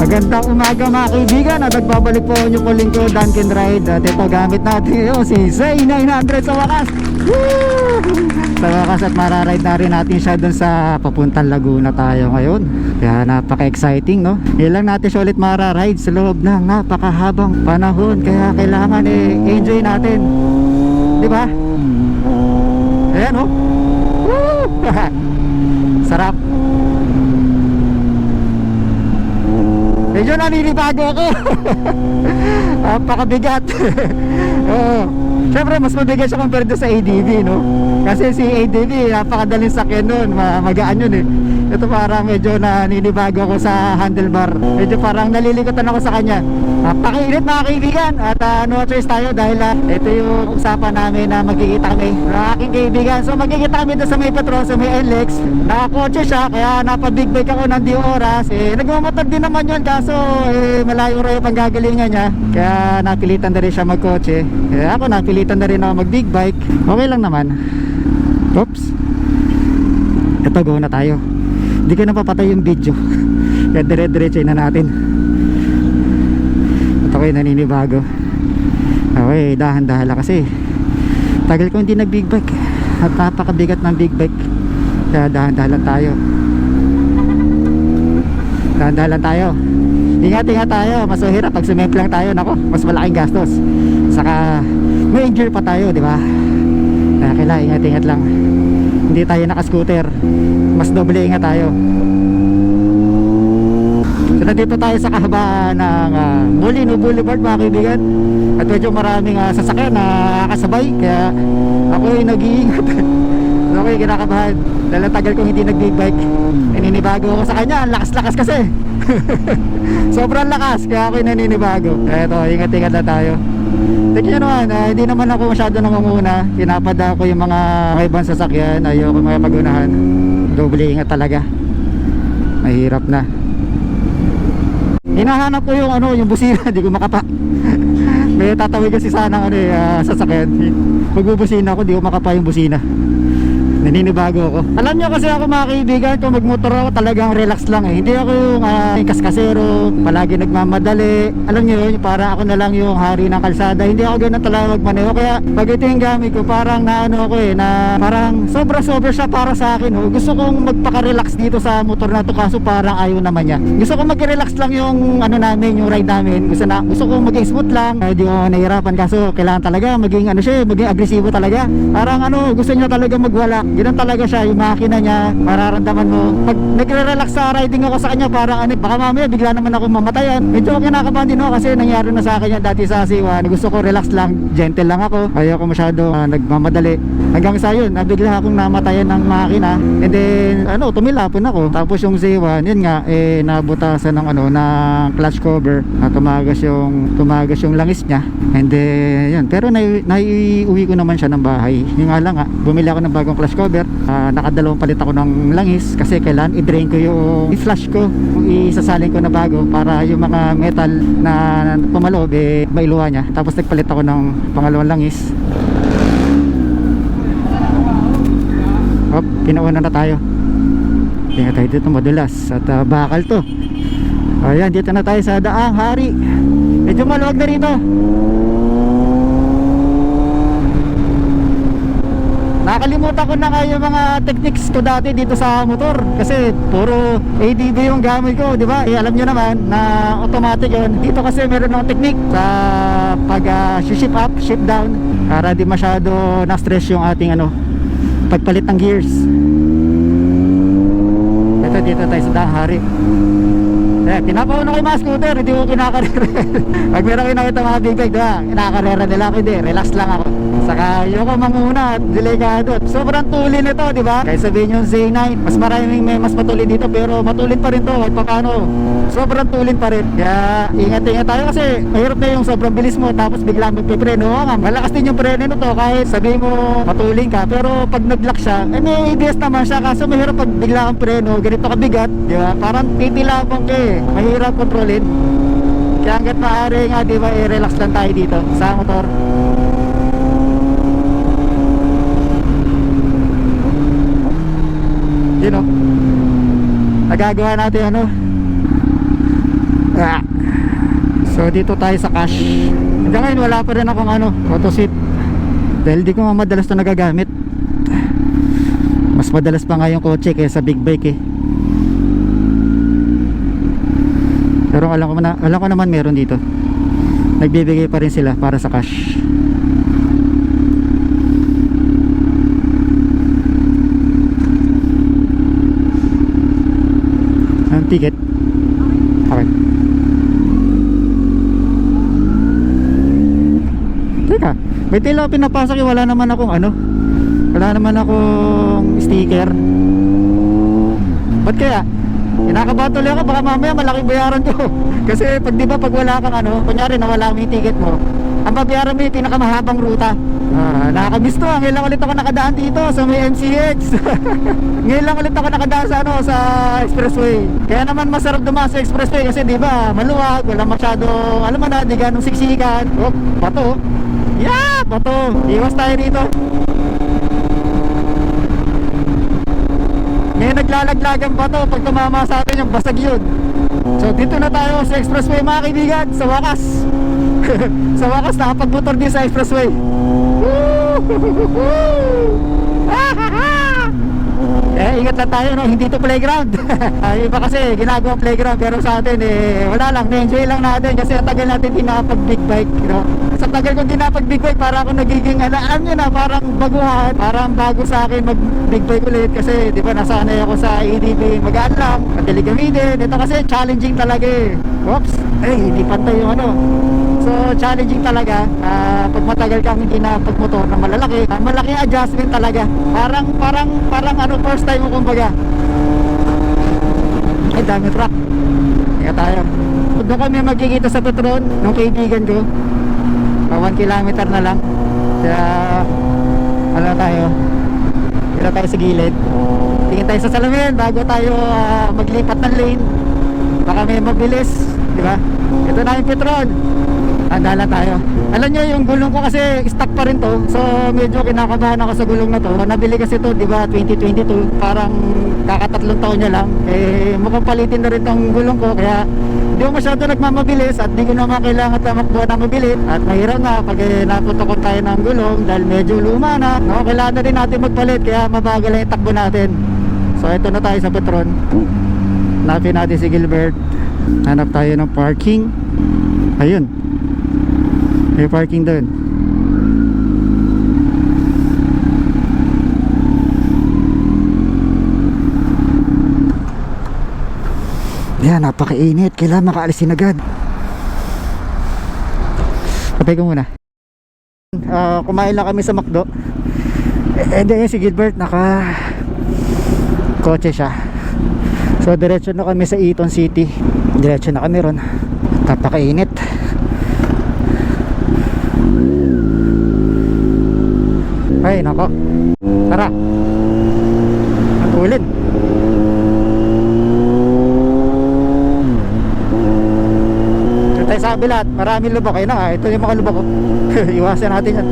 Magandang umaga mga kaibigan at nagbabalik po nyo po lingkod Dan Can Ride. At ito gamit natin si Zay 900 sa wakas. Woo! Sa wakas at mararide na rin natin siya dun sa papuntang Laguna tayo ngayon. Kaya napaka-exciting, no? Ilang natin siya ulit mararide sa loob ng napakahabang panahon. Kaya kailangan enjoy natin, di ba? Ayan, oh. Woo! Sarap. Medyo naninibago ako. Napakabigat. Oo. Siyempre mas mabigat siya compared sa ADV, no? Kasi si ADV napakadaling sakyan nun, magaan yun eh. Ito parang medyo naninibago ako sa handlebar. Medyo parang nalilikutan ako sa kanya. Napakainit mga kaibigan. At no choice tayo dahil ito yung usapan namin na magkikita kami ng aking kaibigan. So magkikita kami doon sa may Petron, sa may NLEX. Nakakotse siya, kaya napabig bike ako ng di oras. Nagmamotor din naman yun, kaso malayo rin yung panggagalingan niya. Kaya napilitan na rin siya magkotse. Ako napilitan na rin ako mag big bike. Okay lang naman. Oops. Ito, go na tayo. Hindi ko na papatay yung video. Kaya dire-diretso na natin. At ako'y naninibago. Okay, dahan-dahan lang kasi tagal ko hindi nag big bike at napakabigat ng big bike. Kaya dahan-dahan lang tayo. Dahan-dahan lang tayo. Ingat-ingat tayo. Mas mahirap pag sumemplang tayo. Nako, mas malaking gastos. Saka may injure pa tayo, di ba? Kaya kailangan ingat-ingat lang. Hindi tayo naka-scooter, mas doble ingat tayo. So nandito tayo sa kahabaan ng Molino Boulevard mga kaibigan. At medyo maraming sasakyan na kasabay. Kaya ako ay nag-iingat. Ako ay kinakabahan dahil tagal kong hindi nag-big bike. Naninibago ako sa kanya, ang lakas-lakas kasi. Sobrang lakas, kaya ako ay naninibago. Eto, ingat-ingat na tayo. Tignan naman, hindi naman ako masyado nangunguna. Pinapada ko yung mga ibang sasakyan. Ayoko makipag-unahan. Doble ingat talaga. Mahirap na. Hinahanap ko yung yung busina. Hindi ko makapa. May tatawid kasi sana sasakyan. Magbubusina ako, hindi ko makapa yung busina. Naninibago ako. Alam nyo kasi ako mga kaibigan, kung magmotor ako talagang relax lang eh. Hindi ako yung kaskasero, palagi nagmamadali. Alam nyo yun, para ako na lang yung hari ng kalsada. Hindi ako ganun talaga magmaneho. Kaya pag ito yung gamit ko, parang na parang sobra-sobra siya para sa akin. Gusto kong magpaka-relax dito sa motor na to, kaso parang ayaw naman niya. Gusto kong mag-relax lang yung namin, yung ride namin. Gusto kong maging smooth lang. Hindi ko nahihirapan, kaso kailangan talaga maging maging agresibo talaga. Parang gusto niya talaga magwala. Ganun talaga siya, yung makina niya, mararamdaman mo. Pag nagre-relax sa riding ako sa kanya, parang baka mamaya bigla naman ako mamatayan. Medyo kinakabahan din ako kasi nangyari na sa akin yan dati sa C1. Gusto ko relax lang, gentle lang ako. Ayoko masyado nagmamadali. Hanggang sa yun, bigla akong namatayan ng makina. And then, tumilapon ako. Tapos yung C1, yun nga, nabutasan ng ng clutch cover. Tumagas yung langis niya. And then, yun. Pero naiuwi ko naman siya ng bahay. Yung nga lang bumili ako ng bagong clutch cover. Nakadalawang palit ako ng langis kasi kailan i-drain ko yung i-flush ko, isasalin ko na bago para yung mga metal na pumaloob mailuwa niya. Tapos nagpalit ako ng pangalawang langis. Pinauna na tayo. Tingnan tayo dito, madulas at bakal to. Ayan, dito na tayo sa Daang Hari. Medyo maluwag na rito. Nakalimutan ko na nga yung mga techniques ko dati dito sa motor kasi puro ADV yung gamit ko, di ba? Alam nyo naman na automatic yun. Dito kasi meron ng technique sa pag shift up, shift down para di masyado na-stress yung ating pagpalit ng gears. Ito, dito tayo sa Daang Hari. Pinapauna ko yung mga scooter, hindi ko kinakarera. Pag meron kayo nakita mga big bike, diba? Kinakarera nila ako, hindi, relax lang ako. Saka ayoko manguna at delikado. Sobrang tulin ito, di ba? Kaya sabihin yung Z9, mas matulin dito, pero matulin pa rin to. At paano, sobrang tulin pa rin. Kaya ingat-ingat tayo kasi mahirap na yung sobrang bilis mo tapos bigla magpipreno. Malakas din yung preno nito kahit sabihin mo matulin ka, pero pag nag-lock siya, may ABS naman siya, kaso mahirap pag bigla kang preno, ganito kabigat, di ba? Parang titilapang ka mahirap kontrolin. Kaya hanggat maaari nga, di ba, relax lang tayo dito sa motor. Yun nagagawa natin Ah. So dito tayo sa cash. Hanggang ngayon wala pa rin akong auto seat. Dahil di ko nga madalas ito nagagamit. Mas madalas pa nga yung kotse kaysa big bike eh. Pero alam ko naman meron dito. Nagbibigay pa rin sila para sa cash. Ang ticket. Okay. Teka, may tila pinapasok yung wala naman akong wala naman akong sticker. Ba't kaya? Kinakabato lang ako, baka mamaya malaking bayaran ko. Kasi pag di ba pag wala kang kunyari nawala mo yung ticket mo, ang babayaran mo yung pinakamahabang ruta. Nakakamiss to. Ngayon lang ulit ako nakadaan dito sa may MCX. Ngayon lang ulit ako nakadaan sa sa expressway. Kaya naman masarap dumaan sa expressway kasi di ba maluwag, wala masyadong alam mo na, di ganong siksikan. Oh, bato. Yeah, bato. Iwas tayo dito. May naglalaglagan pa to. Pag tumama sa atin yung basag yun. So dito na tayo sa expressway mga kaibigan. Sa wakas. Sa wakas nakapagmotor din sa expressway. Ingat lang tayo, no? Hindi to playground. Iba kasi ginagawa playground, pero sa atin wala lang, na-enjoy lang natin kasi ang tagal natin di nakapag big bike, sa tagal kong di nakapag big bike, para ako nagiging alam nyo na, parang baguhan, parang bago sa akin mag big bike ulit kasi di ba nasanay ako sa EDB, magaan lang, madali gamitin. Ito kasi challenging talaga eh. Oops, hindi pantay yung so challenging talaga. Pag matagal kang hindi na pagmotor na malalaki, malaking adjustment talaga. Parang first time mo kumbaga. Ay dami truck. Kaya tayo. Doon kami magkikita sa Petron ng kaibigan ko. 1 kilometer na lang. Kaya tayo. Kaya tayo sa gilid. Tingin tayo sa salamin bago tayo maglipat ng lane. Baka may mabilis, di ba? Ito na yung Petron. Andala tayo. Alam nyo yung gulong ko kasi stock pa rin to. So medyo kinakabahan ako sa gulong na to. Nabili kasi to, di ba, 2022. Parang kakatatlong taon niya lang. Mukhang palitin na rin tong gulong ko. Kaya hindi ko masyado nagmamabilis at di ko naman kailangan tamakbo na mabilis. At mahirap na pag naputukot tayo ng gulong dahil medyo luma na. Kailangan na rin natin magpalit kaya mabagal lang yung takbo natin. So ito na tayo sa Petron. Hanapin natin si Gilbert. Hanap tayo ng parking. Ayun, may parking doon. Yan, napakainit. Kailangan makaalisin agad. Kapay ko muna. Kumain lang kami sa McDo. Then si Gilbert naka kotse siya. So diretso na kami sa Eaton City. Diretso na kami ron. Napakainit. Ay nako. Tara. Matulin. Ito tayo sa kabilat. Maraming lubak. Ayun na, ito yung mga lubak ko. Iwasan natin yan.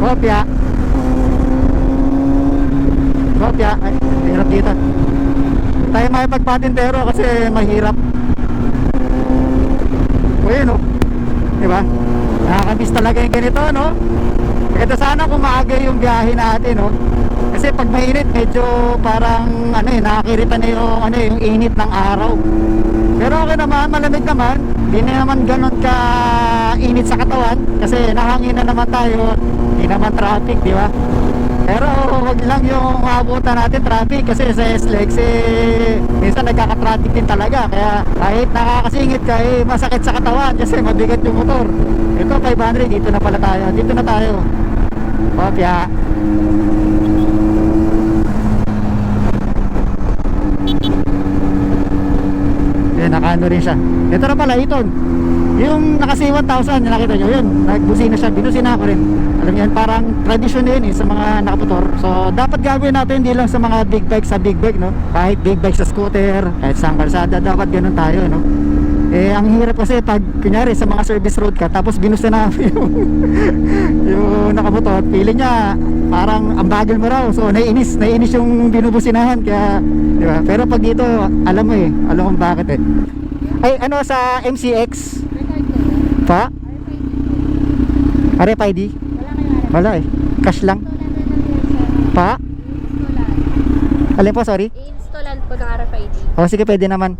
Kopya. Kopya. Ay, hirap dito. Tayo makipagpatintero kasi mahirap. O yun, diba? Nakakamiss talaga yung ganito, no? Kaya sana kung maaga yung biyahe natin, no? Kasi pag mainit, medyo parang nakakirita na yung init ng araw. Pero okay naman, malamig naman. Hindi na naman ganun ka init sa katawan kasi nahangin na naman tayo. Hindi naman traffic, di ba? Pero wag lang yung maabutan natin traffic kasi sa SLEX minsan nagkaka-traffic din talaga. Kaya kahit nakakasingit ka masakit sa katawan kasi mabigat yung motor. Ito 500, dito na pala tayo. Dito na tayo. Kopya. Nakaano rin siya. Ito na pala, Eaton. Yung nakasi 1,000, nakita nyo yun, nagbusina siya, binusina ko rin. Alam niyo, parang tradisyon yun sa mga nakamotor. So dapat gagawin natin hindi lang sa mga big bike sa big bike, no? Kahit big bike sa scooter, kahit sa kalsada, dapat ganun tayo, no? Eh ang hirap kasi pag kunyari sa mga service road ka tapos binusta na yung nakamotor, feeling niya parang ang bagal mo raw, so naiinis yung binubusinahan, kaya di ba? Pero pag dito alam mo alam mo bakit ay ano sa MCX pa RFID wala cash lang pa alin po, sorry, i-installan po ng RFID. o sige pwede naman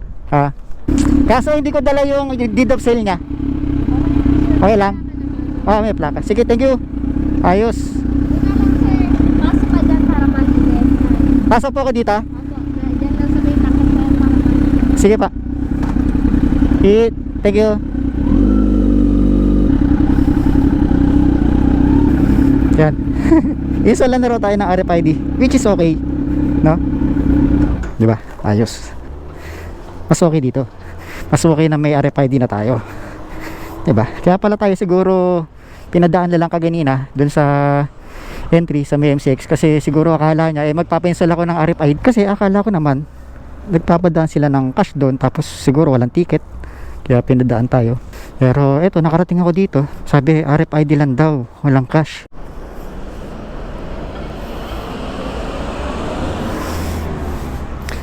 kaso hindi ko dala yung deed of sale nya. Okay lang. May plaka. Sige, thank you. Ayos. Pasok ka dyan para malinis. Pasok po ako dito. Opo, dyan lang sa may takot para malinis. Sige pa. Thank you. Yan. Install na raw tayo ng RFID, which is okay, no? Diba? Ayos. Mas okay dito. Mas okay na may RFID na tayo. Diba? Kaya pala tayo siguro pinadaan na lang kaganina dun sa entry sa may MCX, kasi siguro akala niya magpapa-install ako ng RFID, kasi akala ko naman nagpapadaan sila ng cash doon, tapos siguro walang ticket kaya pinadaan tayo. Pero eto, nakarating ako dito, sabi RFID lang daw, walang cash.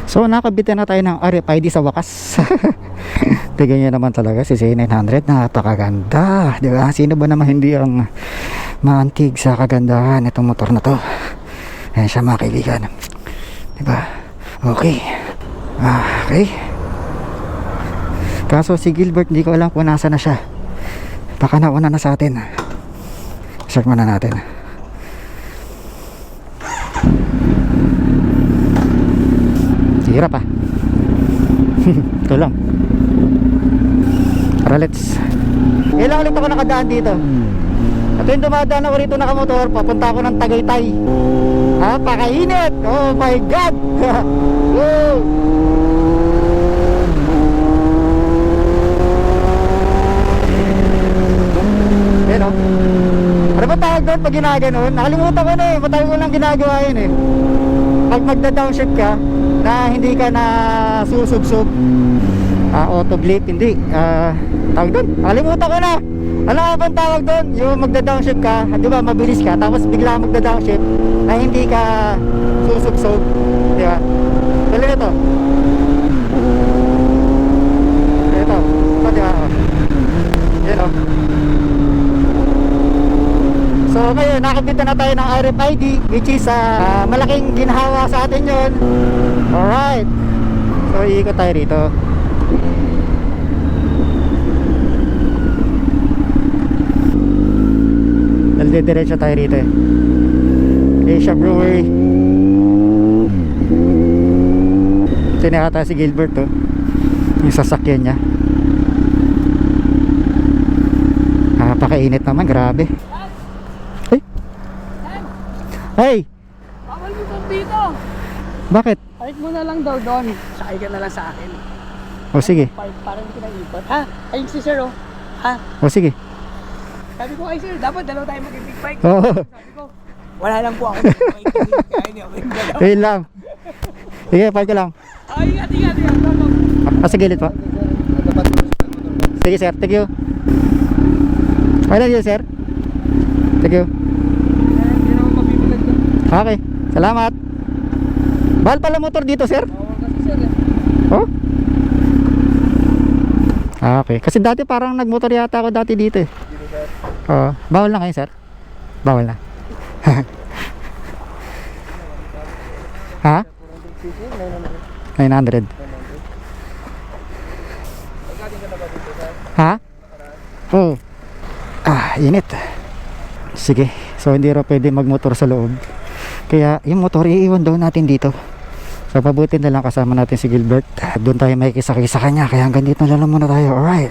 So nakabitan na tayo ng RFID sa wakas. Tignan nyo naman talaga si C900, napakaganda, di ba? Sino ba naman hindi ang maantig sa kagandahan itong motor na to? Ayan siya mga kaibigan, di ba? Okay. Okay. Kaso si Gilbert, hindi ko alam kung nasa na siya. Baka nauna na sa atin. Check muna natin. Hirap ito lang. Tara, let's. Ilang ulit ako nakadaan dito. At yung dumadaan ako rito nakamotor, papunta ako ng Tagaytay. Pakainit. Oh my god. Woo! Yan o. Ano ba tawag doon pag ginaganon? Nakalimutan ko na matagal ko lang ginagawa yun Pag magda-downshift ka na hindi ka na susubsob, auto blip, hindi, tawag doon, nakalimutan ko na. Ano nga bang tawag doon? Yung magda-downshift ka, di ba, mabilis ka, tapos bigla magda-downshift na hindi ka susubsob, di ba? Tuloy na to. Ito, di ba? Yan o. So ngayon, nakabita na tayo ng RFID, which is malaking ginhawa sa atin yun. Alright. So iikot tayo rito. Naldidiretso tayo rito Asia Brewery. Tinakata si Gilbert yung sasakyan niya. Napakainit naman, grabe. Hey! Bawal mo dito! Bakit? Park mo na lang daw doon. Sakay ka na lang sa akin. O sige. Parang hindi ka nang ikot. Ha? Ayun si sir oh. Ha? O sige. Sabi ko ay sir, dapat dalawa tayo mag-big bike. Oo. Sabi ko, wala lang po ako big bike. Kaya hindi ako yung dalawa. Ayun lang. Sige, park ka lang. Ay, ingat. Sa gilid pa. Sige sir, thank you. Okay lang yun sir. Thank you. Hindi naman mabibilag doon. Okay, salamat. Bahal pala motor dito sir. Bawal kasi sir eh. Oh? Okay, kasi dati parang nagmotor yata ako dati dito bawal na ngayon sir. Bawal na. Ha? 900. Ha? Oo. Init. Sige, so hindi raw pwede magmotor sa loob, kaya yung motor iiwan daw natin dito. So pabuti na lang kasama natin si Gilbert. Doon tayo may kisa-kisa kanya, kaya hanggang dito na lang muna tayo. Alright.